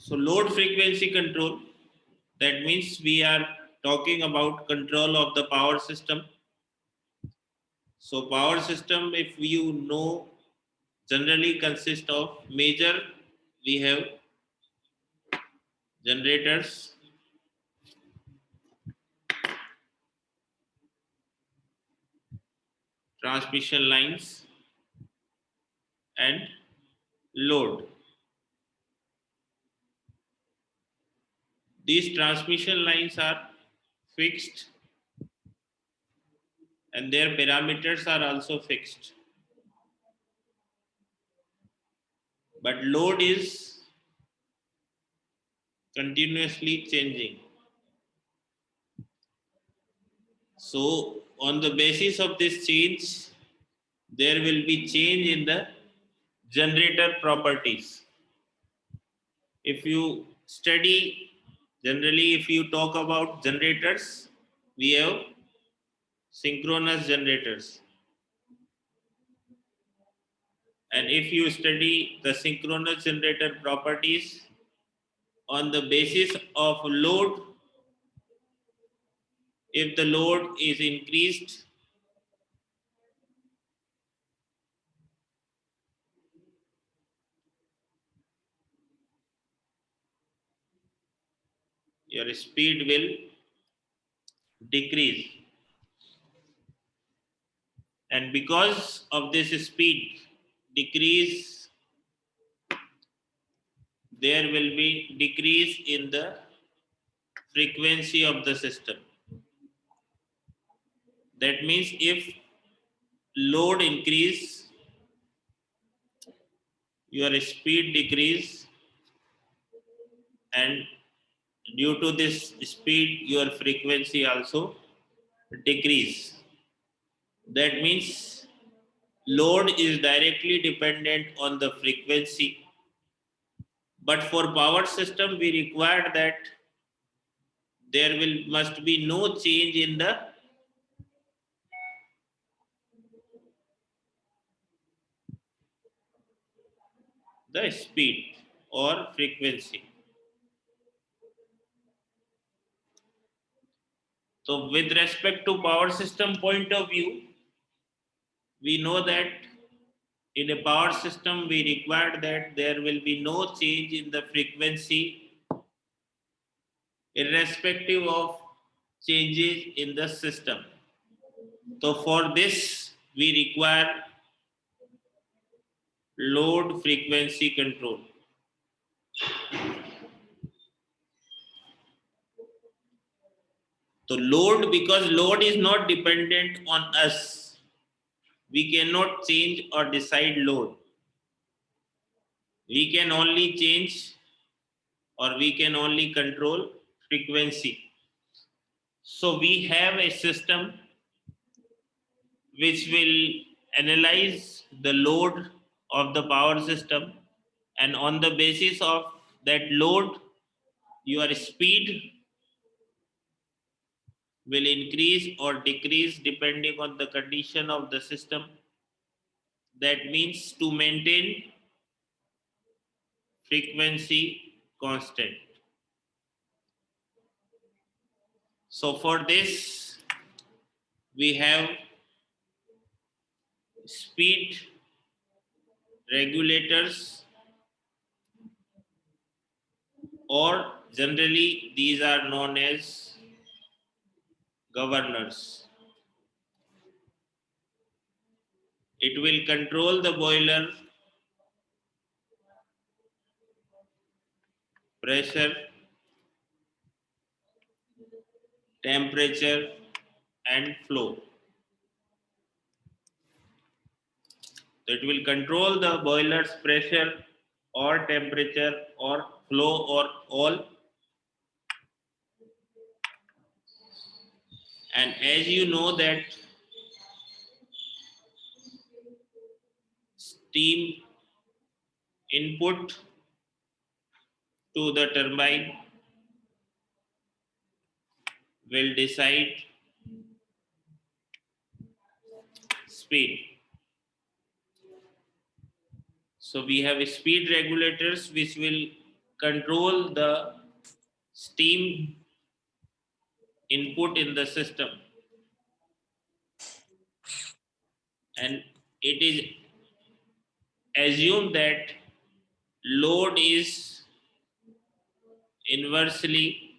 So load frequency control, that means we are talking about control of the power system. So power system, if you know, generally consist of major, we have generators, transmission lines, and load. These transmission lines are fixed and their parameters are also fixed. But load is continuously changing. So on the basis of this change, there will be change in the generator properties. If you study, generally if you talk about generators, we have synchronous generators. And if you study the synchronous generator properties on the basis of load, if the load is increased, your speed will decrease. And because of this speed decrease, there will be decrease in the frequency of the system. That means if load increase, your speed decrease, and due to this speed your frequency also decrease. That means load is directly dependent on the frequency, but for power system we require that there will must be no change in the speed or frequency. So with respect to power system point of view, we know that in a power system we require that there will be no change in the frequency irrespective of changes in the system. So for this we require load frequency control. So load, because load is not dependent on us, we cannot change or decide load. We can only change or we can only control frequency. So we have a system which will analyze the load of the power system, and on the basis of that load your speed will increase or decrease depending on the condition of the system. That means to maintain frequency constant. So for this we have speed regulators, or generally these are known as governors. It will control the boiler pressure, temperature, and flow. So it will control the boiler's pressure or temperature or flow or all. And as you know that steam input to the turbine will decide speed. So we have speed regulators which will control the steam input in the system, and it is assumed that load is inversely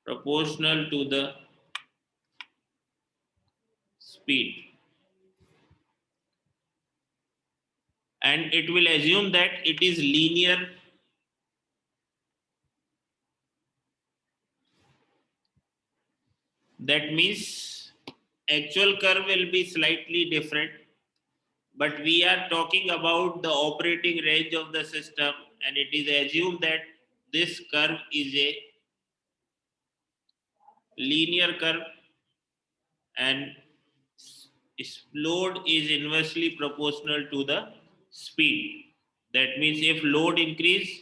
proportional to the speed, and it will assume that it is linear. That means actual curve will be slightly different, but we are talking about the operating range of the system, and it is assumed that this curve is a linear curve, and load is inversely proportional to the speed. That means if load increase,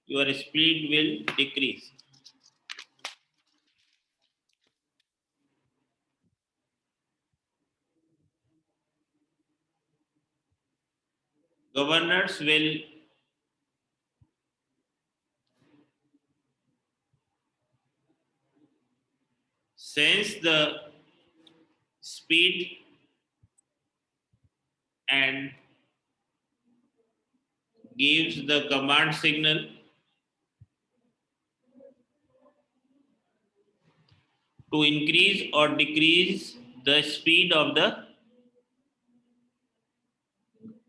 your speed will decrease. Governors will sense the speed and gives the command signal to increase or decrease the speed of the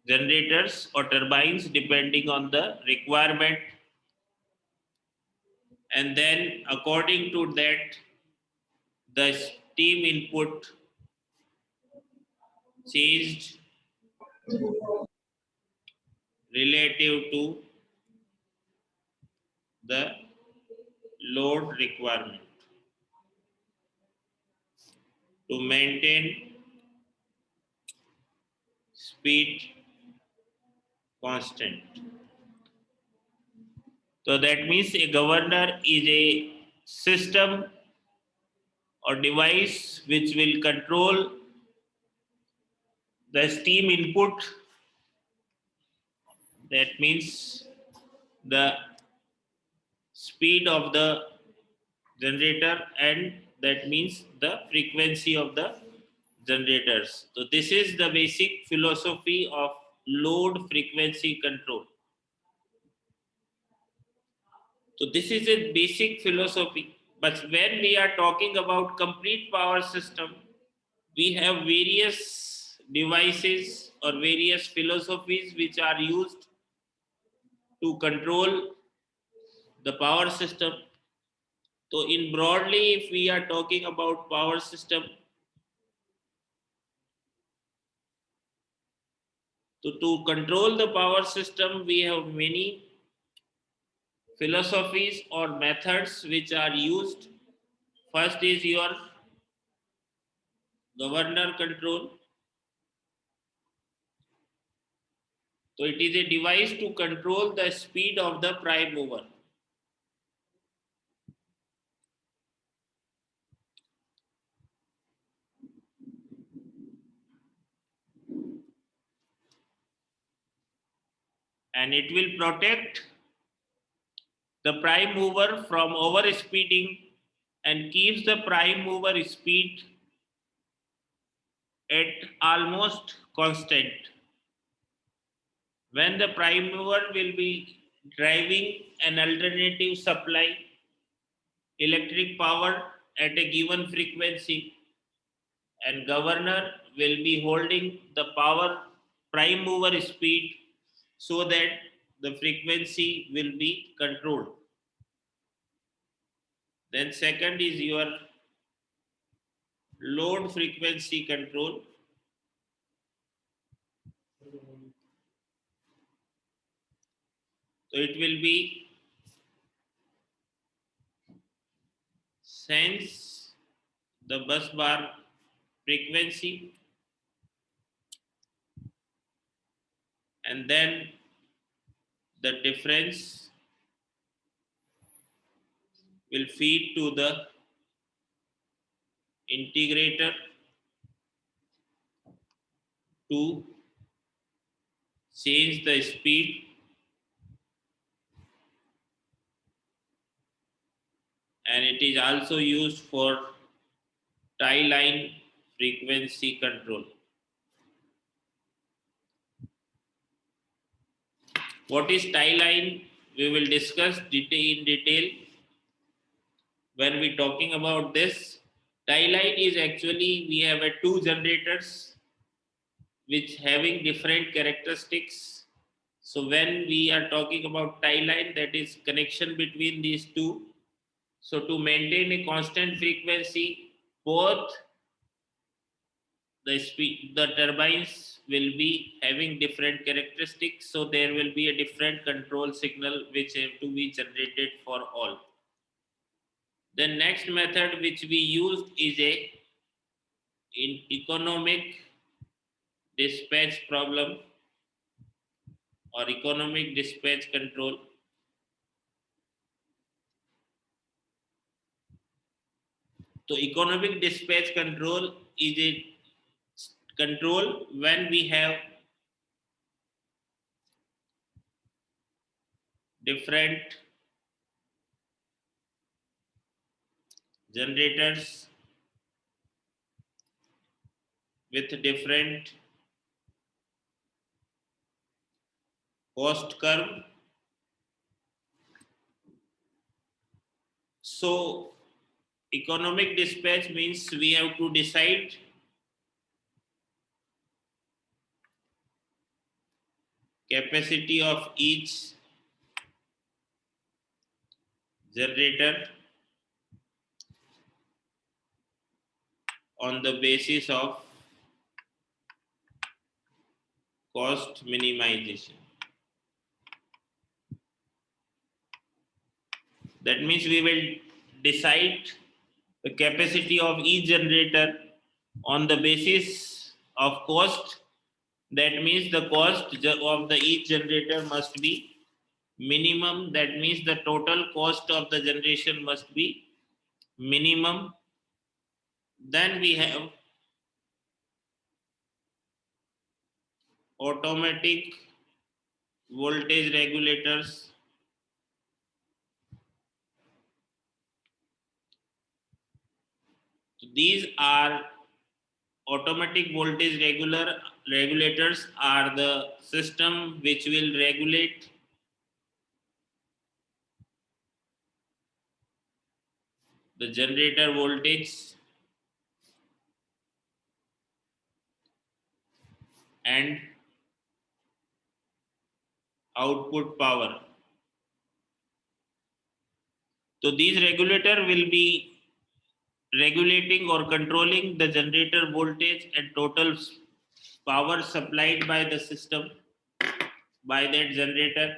generators or turbines depending on the requirement, and then according to that the steam input changed relative to the load requirement to maintain speed constant. So that means a governor is a system or device which will control the steam input. That means the speed of the generator, and that means the frequency of the generators. So this is the basic philosophy of load frequency control. So this is a basic philosophy. But when we are talking about complete power system, we have various devices or various philosophies which are used to control the power system. So in broadly, if we are talking about power system, so to control the power system, we have many philosophies or methods which are used. First is your governor control. So it is a device to control the speed of the prime mover. And it will protect the prime mover from overspeeding and keeps the prime mover speed at almost constant. When the prime mover will be driving an alternative supply electric power at a given frequency, and governor will be holding the power prime mover speed so that the frequency will be controlled. Then second is your load frequency control. So it will be sense the bus bar frequency, and then the difference will feed to the integrator to change the speed and it is also used for tie line frequency control. What is tie line? We will discuss in detail when we talking about this. Tie line is actually we have a two generators which having different characteristics. So when we are talking about tie line, that is connection between these two. So to maintain a constant frequency, both the turbines will be having different characteristics. So there will be a different control signal which have to be generated for all. The next method which we used is a in economic dispatch problem or economic dispatch control. So economic dispatch control is a control when we have different generators with different cost curve. So economic dispatch means we have to decide capacity of each generator on the basis of cost minimization. That means we will decide the capacity of each generator on the basis of cost. That means the cost of the each generator must be minimum. That means the total cost of the generation must be minimum. Then we have automatic voltage regulators. So these are automatic voltage regulators are the system which will regulate the generator voltage and output power. So these regulator will be regulating or controlling the generator voltage and total power supplied by the system by that generator.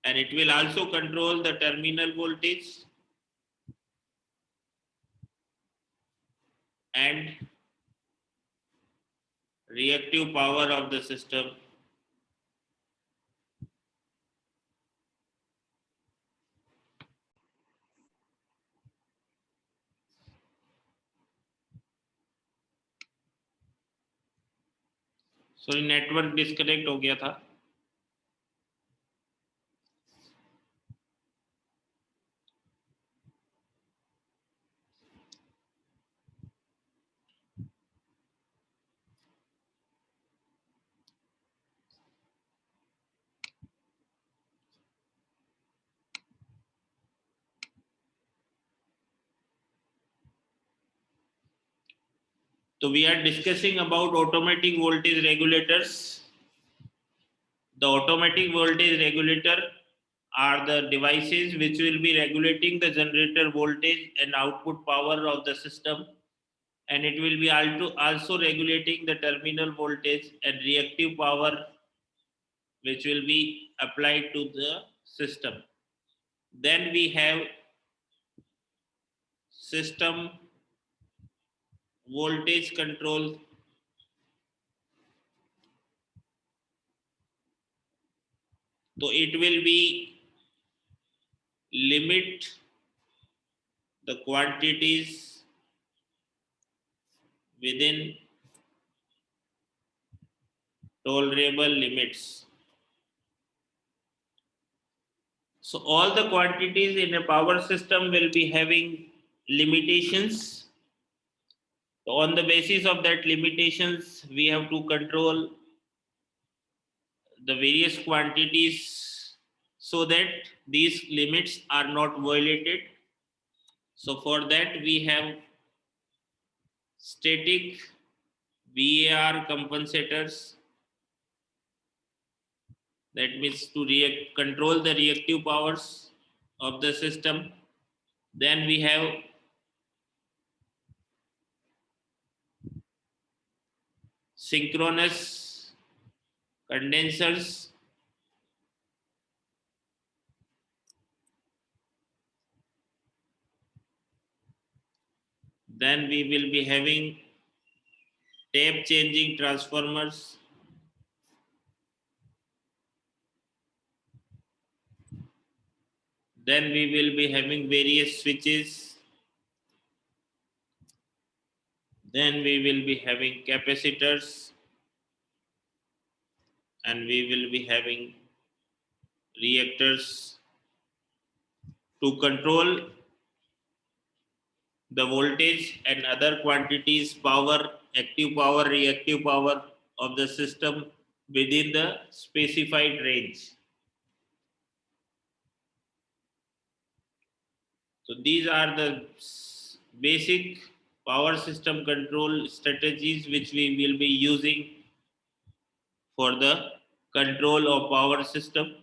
And it will also control the terminal voltage and reactive power of the system. Sorry network disconnect हो गया था. So we are discussing about automatic voltage regulators. The automatic voltage regulator are the devices which will be regulating the generator voltage and output power of the system, and it will be also regulating the terminal voltage and reactive power which will be applied to the system. Then we have system voltage control. So it will be limit the quantities within tolerable limits. So all the quantities in a power system will be having limitations. So on the basis of that limitations, we have to control the various quantities so that these limits are not violated. So for that we have static VAR compensators. That means to control the reactive powers of the system. Then we have synchronous condensers. Then we will be having tape changing transformers. Then we will be having various switches. Then we will be having capacitors, and we will be having reactors to control the voltage and other quantities, power, active power, reactive power of the system within the specified range. So these are the basic power system control strategies which we will be using for the control of power system.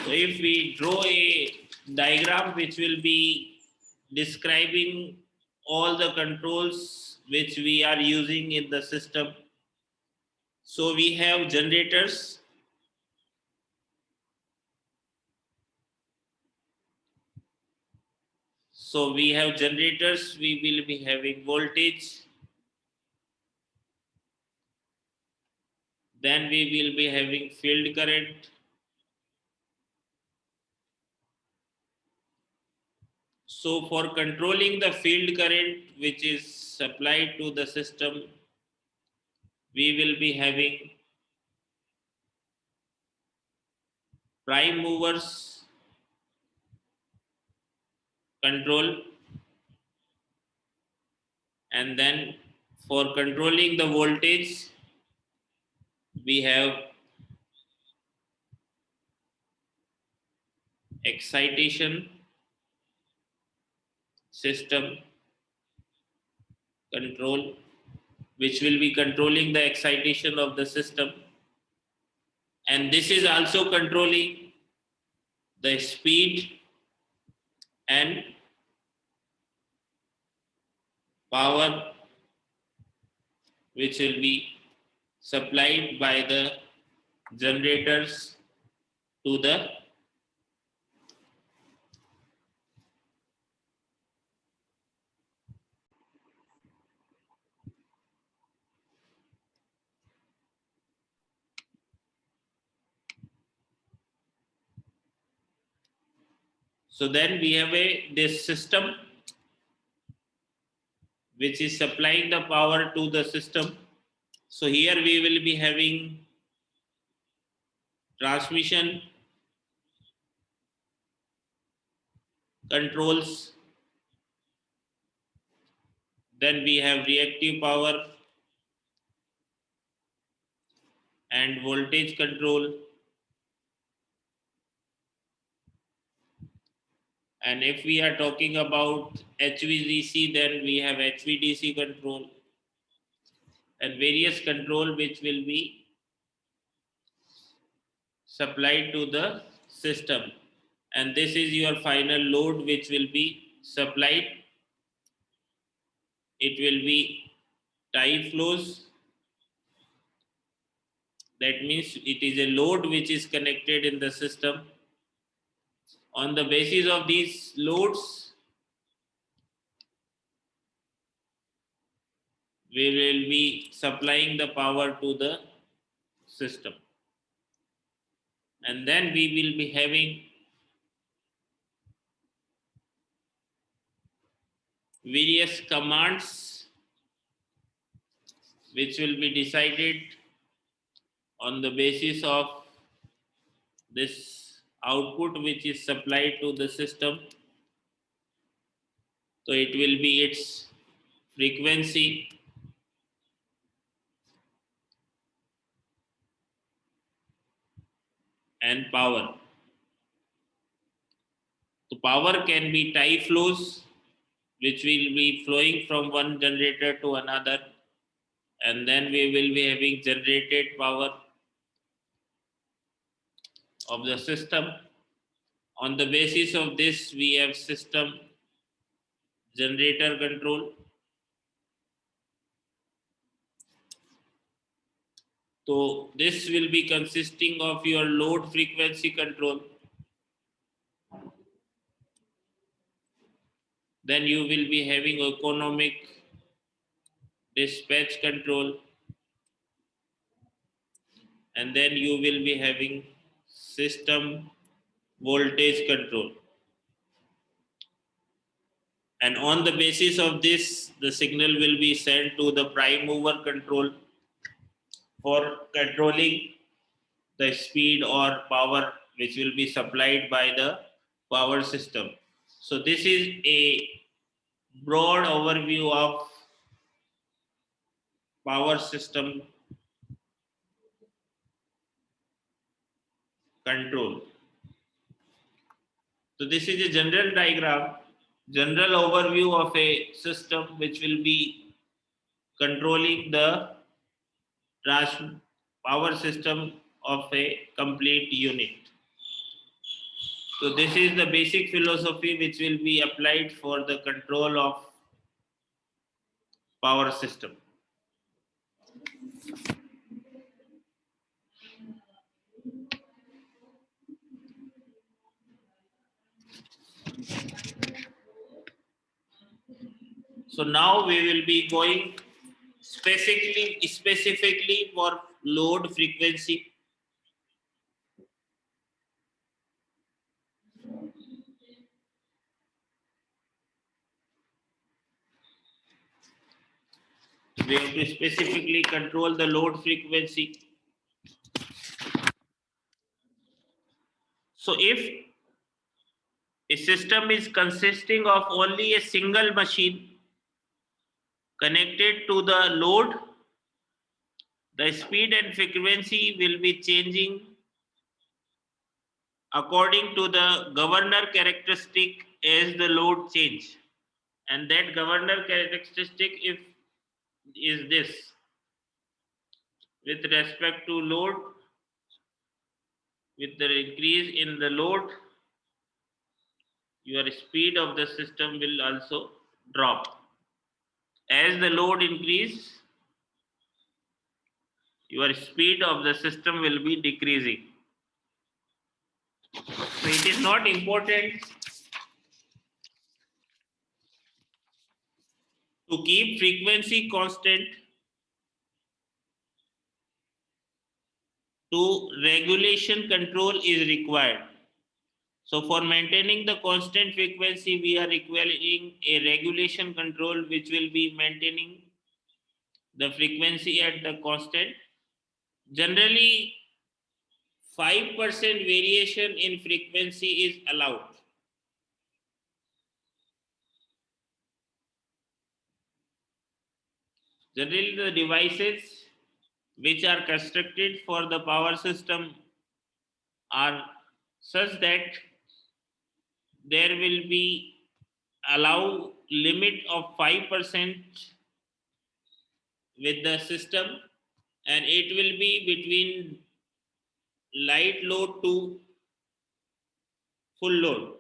So if we draw a diagram which will be describing all the controls which we are using in the system. So we have generators. So we have generators, we will be having voltage. Then we will be having field current. So for controlling the field current which is supplied to the system, we will be having prime movers control, and then for controlling the voltage we have excitation system control, which will be controlling the excitation of the system, and this is also controlling the speed and power which will be supplied by the generators to the. So then we have this system which is supplying the power to the system. So here we will be having transmission controls. Then we have reactive power and voltage control. And if we are talking about HVDC, then we have HVDC control and various control which will be supplied to the system. And this is your final load which will be supplied. It will be tie flows. That means it is a load which is connected in the system. On the basis of these loads, we will be supplying the power to the system. And then we will be having various commands which will be decided on the basis of this output which is supplied to the system. So it will be its frequency and power. So power can be tie flows, which will be flowing from one generator to another, and then we will be having generated power of the system. On the basis of this, we have system generator control. So this will be consisting of your load frequency control. Then you will be having economic dispatch control, and then you will be having system voltage control. And on the basis of this, the signal will be sent to the prime mover control for controlling the speed or power which will be supplied by the power system. So this is a broad overview of power system control. So this is a general diagram, general overview of a system which will be controlling the power system of a complete unit. So this is the basic philosophy which will be applied for the control of power system. So now we will be going specifically for load frequency. We have to specifically control the load frequency. So if a system is consisting of only a single machine connected to the load, the speed and frequency will be changing according to the governor characteristic as the load change. And that governor characteristic if is this: with respect to load, with the increase in the load, your speed of the system will also drop. As the load increase, your speed of the system will be decreasing. So it is not important to keep frequency constant to regulation control is required. So for maintaining the constant frequency, we are requiring a regulation control which will be maintaining the frequency at the constant. Generally, 5% variation in frequency is allowed. Generally, the devices which are constructed for the power system are such that there will be allow limit of 5% with the system, and it will be between light load to full load.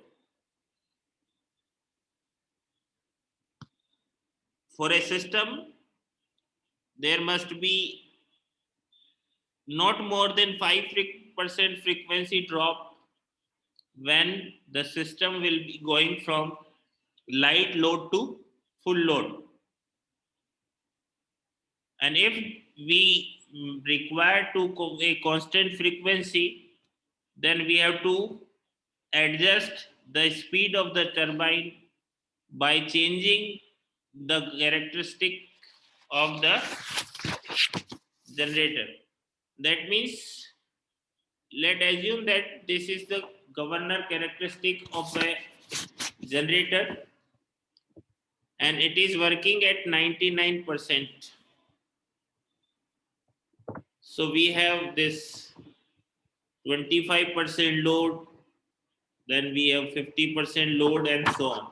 For a system, there must be not more than 5% frequency drop when the system will be going from light load to full load. And if we require to a constant frequency, then we have to adjust the speed of the turbine by changing the characteristic of the generator. That means let assume that this is the governor characteristic of a generator and it is working at 99%. So we have this 25% load, then we have 50% load and so on.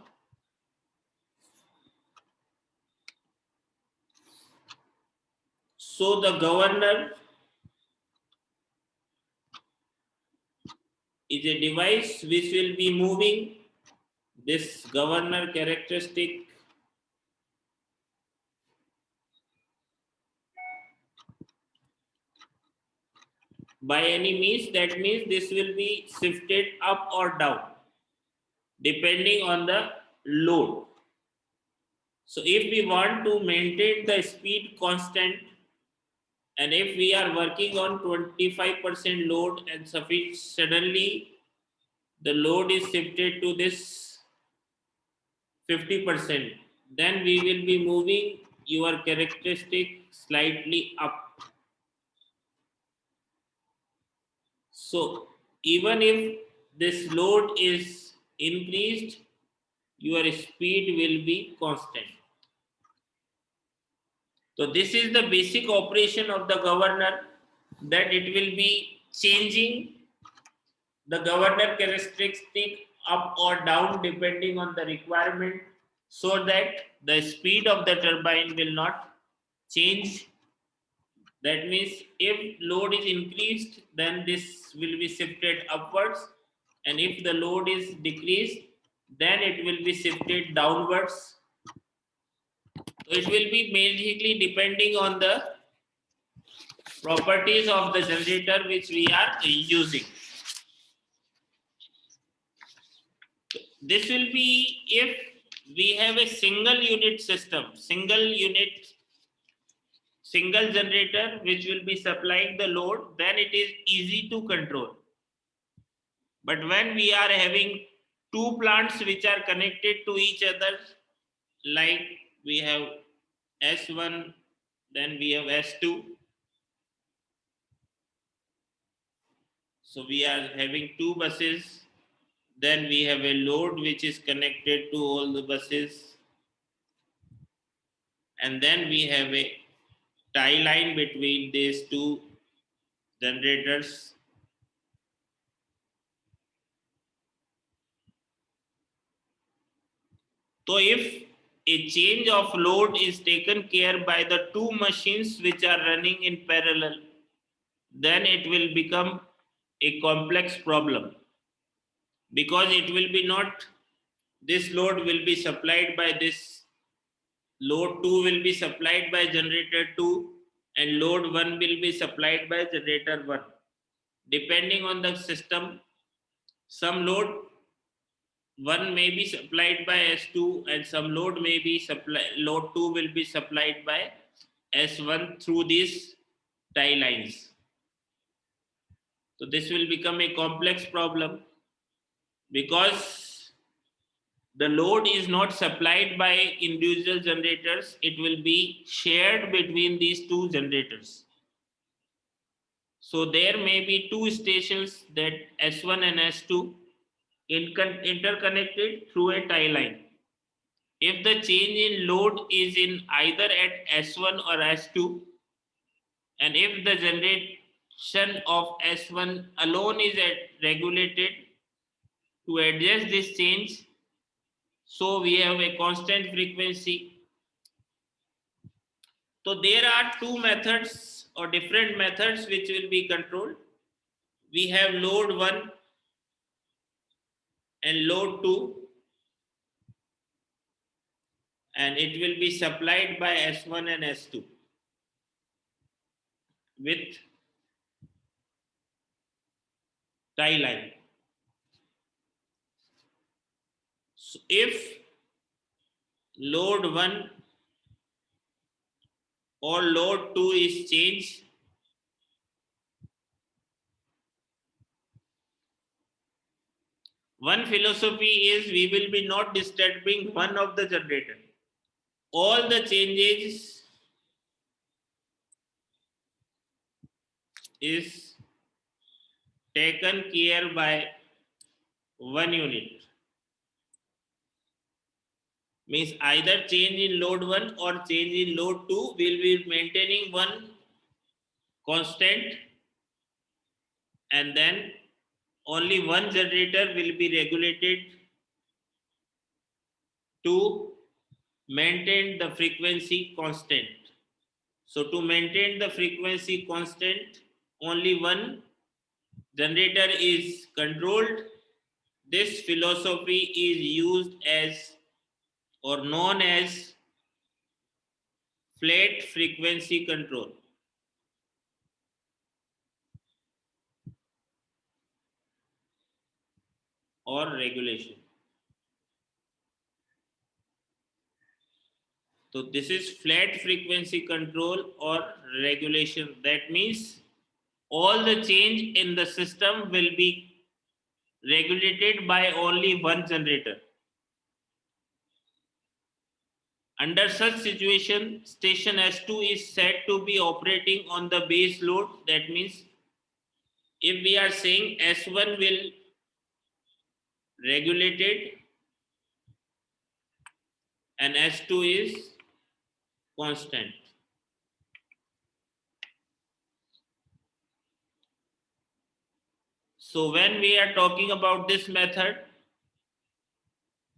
So the governor is a device which will be moving this governor characteristic by any means. That means this will be shifted up or down depending on the load. So if we want to maintain the speed constant and if we are working on 25% load and suddenly the load is shifted to this 50%, then we will be moving your characteristic slightly up. So even if this load is increased, your speed will be constant. So this is the basic operation of the governor, that it will be changing the governor characteristic up or down depending on the requirement, so that the speed of the turbine will not change. That means if load is increased, then this will be shifted upwards, and if the load is decreased, then it will be shifted downwards. So it will be basically depending on the properties of the generator which we are using. This will be if we have a single unit system, single generator which will be supplying the load, then it is easy to control. But when we are having two plants which are connected to each other, like we have S1, then we have S2. So we are having two buses, then we have a load which is connected to all the buses, and then we have a tie line between these two generators. So if a change of load is taken care by the two machines which are running in parallel, then it will become a complex problem, because it will be not this load will be supplied by this, load 2 will be supplied by generator 2, and load 1 will be supplied by generator 1. Depending on the system, some load 1 may be supplied by S2 and some load may be load 2 will be supplied by S1 through these tie lines. So this will become a complex problem, because the load is not supplied by individual generators, it will be shared between these two generators. So there may be two stations, that S1 and S2, interconnected through a tie line. If the change in load is in either at S1 or S2, and if the generation of S1 alone is regulated to adjust this change, so we have a constant frequency. So there are two methods or different methods which will be controlled. We have load 1 and load 2, and it will be supplied by S1 and S2 with tie line. So if load 1 or load 2 is changed, one philosophy is we will be not disturbing one of the generator. All the changes is taken care by one unit. Means either change in load 1 or change in load 2 will be maintaining one constant, and then only one generator will be regulated to maintain the frequency constant. So to maintain the frequency constant, only one generator is controlled. This philosophy is used as or known as flat frequency control or regulation. So this is flat frequency control or regulation. That means all the change in the system will be regulated by only one generator. Under such situation, station S2 is said to be operating on the base load. That means if we are saying S1 will regulated and S2 is constant. So when we are talking about this method,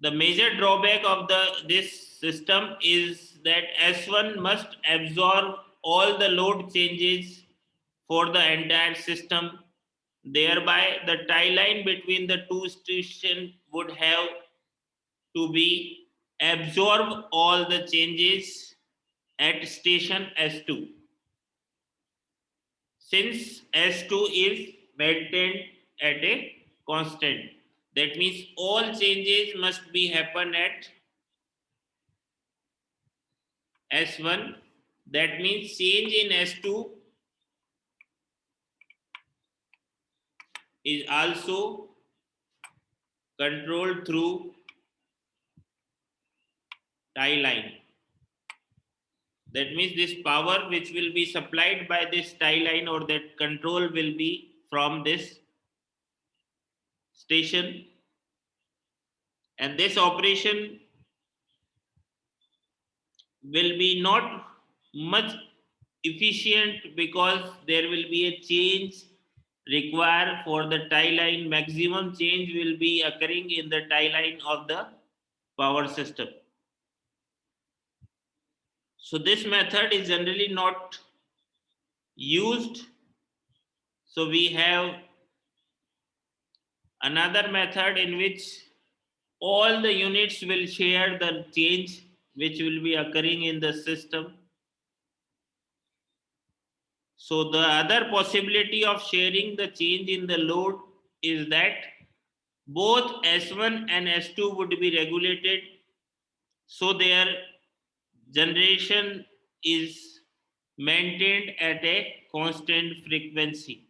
the major drawback of this system is that S1 must absorb all the load changes for the entire system. Thereby, the tie line between the two stations would have to be absorb all the changes at station S2. Since S2 is maintained at a constant, that means all changes must be happen at S1. That means change in S2 is also controlled through tie line. That means this power which will be supplied by this tie line or that control will be from this station, and this operation will be not much efficient because there will be a change required for the tie line. Maximum change will be occurring in the tie line of the power system. So this method is generally not used. So we have another method in which all the units will share the change which will be occurring in the system. So the other possibility of sharing the change in the load is that both S1 and S2 would be regulated, so their generation is maintained at a constant frequency,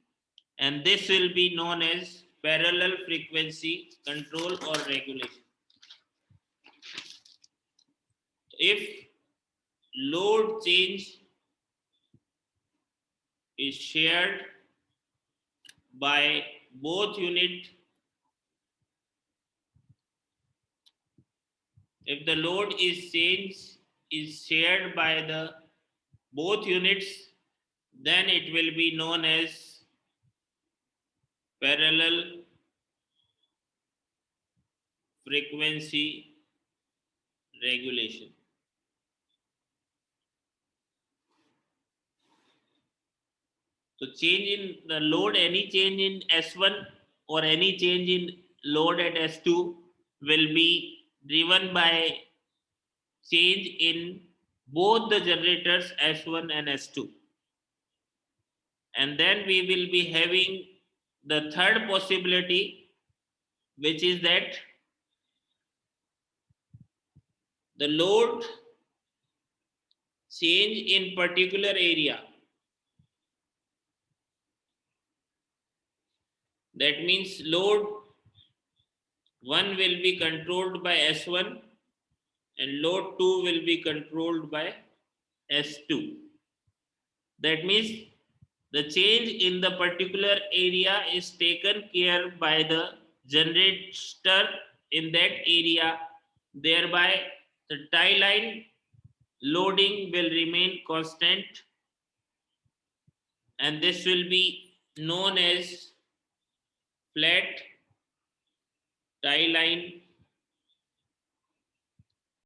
and this will be known as parallel frequency control or regulation. If load change is shared by both unit, if the load is shared by the both units, then it will be known as parallel frequency regulation. So change in the load, any change in S1 or any change in load at S2 will be driven by change in both the generators S1 and S2. And then we will be having the third possibility, which is that the load change in particular area. That means load 1 will be controlled by S1 and load 2 will be controlled by S2. That means The change in the particular area is taken care by the generator in that area. Thereby the tie line loading will remain constant, and this will be known as flat tie line